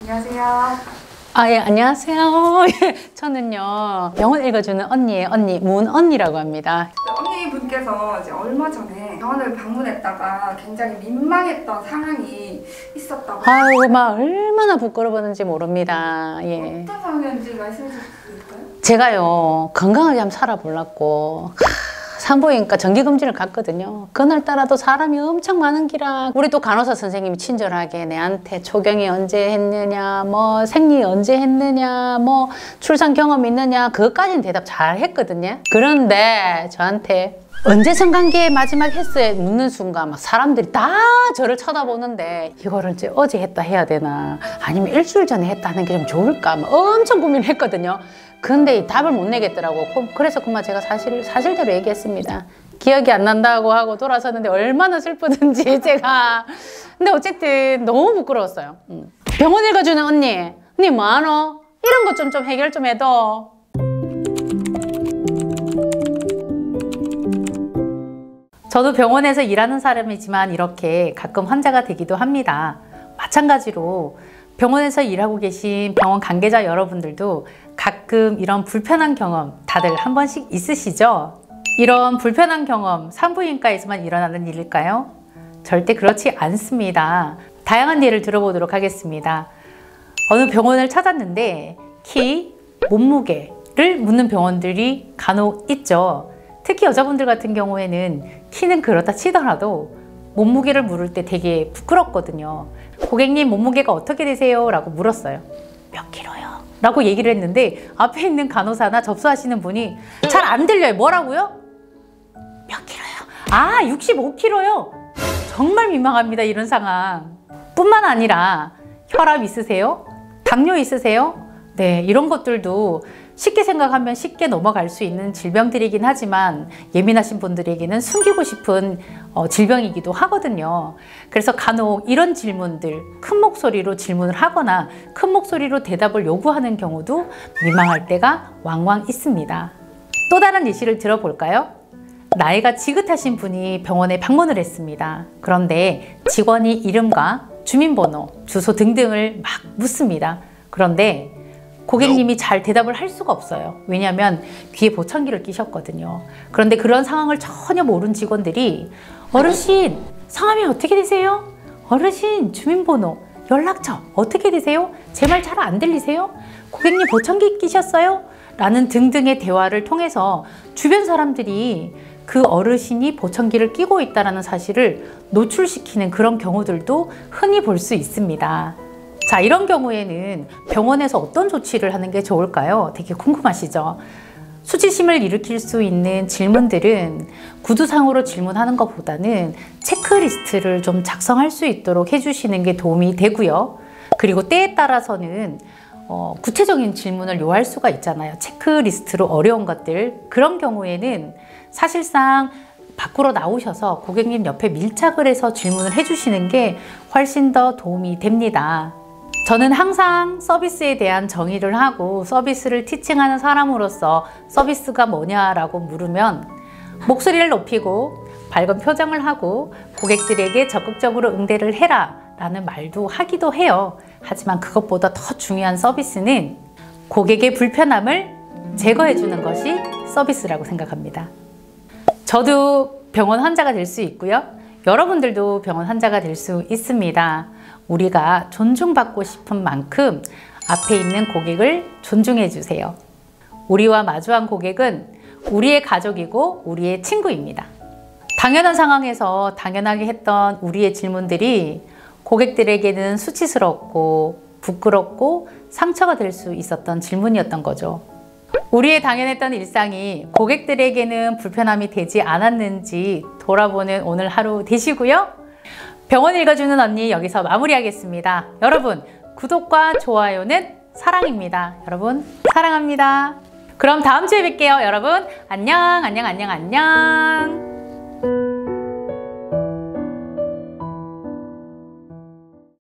안녕하세요. 예, 안녕하세요. 저는요, 병원 읽어주는 언니의 언니, 문언니라고 합니다. 언니분께서 이제 얼마 전에 병원을 방문했다가 굉장히 민망했던 상황이 있었다고. 아유, 막 얼마나 부끄러웠는지 모릅니다. 예. 어떤 상황이었는지 말씀해 주실까요? 제가요, 건강하게 한번 살아보려고 산부인과 정기검진을 갔거든요. 그날따라도 사람이 엄청 많은 기라. 우리 또 간호사 선생님이 친절하게 내한테 초경이 언제 했느냐, 뭐 생리 언제 했느냐, 뭐 출산 경험 있느냐, 그것까지는 대답 잘 했거든요. 그런데 저한테 언제 성관계 마지막 했어요? 묻는 순간 막 사람들이 다 저를 쳐다보는데 이거를 이제 어제 했다 해야 되나 아니면 일주일 전에 했다 하는 게 좀 좋을까 막 엄청 고민했거든요. 근데 답을 못 내겠더라고. 그래서 그만 제가 사실대로 얘기했습니다. 기억이 안 난다고 하고 돌아섰는데 얼마나 슬프든지 제가. 근데 어쨌든 너무 부끄러웠어요. 병원 읽어주는 언니 뭐하노? 이런 것 좀 해결 좀 해도. 저도 병원에서 일하는 사람이지만 이렇게 가끔 환자가 되기도 합니다. 마찬가지로 병원에서 일하고 계신 병원 관계자 여러분들도 가끔 이런 불편한 경험 다들 한 번씩 있으시죠? 이런 불편한 경험 산부인과에서만 일어나는 일일까요? 절대 그렇지 않습니다. 다양한 예를 들어보도록 하겠습니다. 어느 병원을 찾았는데 키, 몸무게를 묻는 병원들이 간혹 있죠. 특히 여자분들 같은 경우에는 키는 그렇다 치더라도 몸무게를 물을 때 되게 부끄럽거든요. 고객님 몸무게가 어떻게 되세요? 라고 물었어요. 몇 킬로요? 라고 얘기를 했는데 앞에 있는 간호사나 접수하시는 분이 잘 안 들려요. 뭐라고요? 몇 킬로요? 아, 65킬로요? 정말 민망합니다. 이런 상황. 뿐만 아니라 혈압 있으세요? 당뇨 있으세요? 네, 이런 것들도 쉽게 생각하면 쉽게 넘어갈 수 있는 질병들이긴 하지만 예민하신 분들에게는 숨기고 싶은 질병이기도 하거든요. 그래서 간혹 이런 질문들, 큰 목소리로 질문을 하거나 큰 목소리로 대답을 요구하는 경우도 민망할 때가 왕왕 있습니다. 또 다른 예시를 들어볼까요? 나이가 지긋하신 분이 병원에 방문을 했습니다. 그런데 직원이 이름과 주민번호, 주소 등등을 막 묻습니다. 그런데 고객님이 잘 대답을 할 수가 없어요. 왜냐하면 귀에 보청기를 끼셨거든요. 그런데 그런 상황을 전혀 모르는 직원들이 어르신, 성함이 어떻게 되세요? 어르신, 주민번호, 연락처 어떻게 되세요? 제 말 잘 안 들리세요? 고객님 보청기 끼셨어요? 라는 등등의 대화를 통해서 주변 사람들이 그 어르신이 보청기를 끼고 있다는 사실을 노출시키는 그런 경우들도 흔히 볼 수 있습니다. 자, 이런 경우에는 병원에서 어떤 조치를 하는 게 좋을까요? 되게 궁금하시죠? 수치심을 일으킬 수 있는 질문들은 구두상으로 질문하는 것보다는 체크리스트를 좀 작성할 수 있도록 해주시는 게 도움이 되고요. 그리고 때에 따라서는 구체적인 질문을 요할 수가 있잖아요. 체크리스트로 어려운 것들. 그런 경우에는 사실상 밖으로 나오셔서 고객님 옆에 밀착을 해서 질문을 해주시는 게 훨씬 더 도움이 됩니다. 저는 항상 서비스에 대한 정의를 하고 서비스를 티칭하는 사람으로서 서비스가 뭐냐라고 물으면 목소리를 높이고 밝은 표정을 하고 고객들에게 적극적으로 응대를 해라 라는 말도 하기도 해요. 하지만 그것보다 더 중요한 서비스는 고객의 불편함을 제거해 주는 것이 서비스라고 생각합니다. 저도 병원 환자가 될 수 있고요. 여러분들도 병원 환자가 될 수 있습니다. 우리가 존중받고 싶은 만큼 앞에 있는 고객을 존중해 주세요. 우리와 마주한 고객은 우리의 가족이고 우리의 친구입니다. 당연한 상황에서 당연하게 했던 우리의 질문들이 고객들에게는 수치스럽고 부끄럽고 상처가 될 수 있었던 질문이었던 거죠. 우리의 당연했던 일상이 고객들에게는 불편함이 되지 않았는지 돌아보는 오늘 하루 되시고요. 병원 읽어주는 언니 여기서 마무리하겠습니다. 여러분, 구독과 좋아요는 사랑입니다. 여러분, 사랑합니다. 그럼 다음 주에 뵐게요. 여러분, 안녕.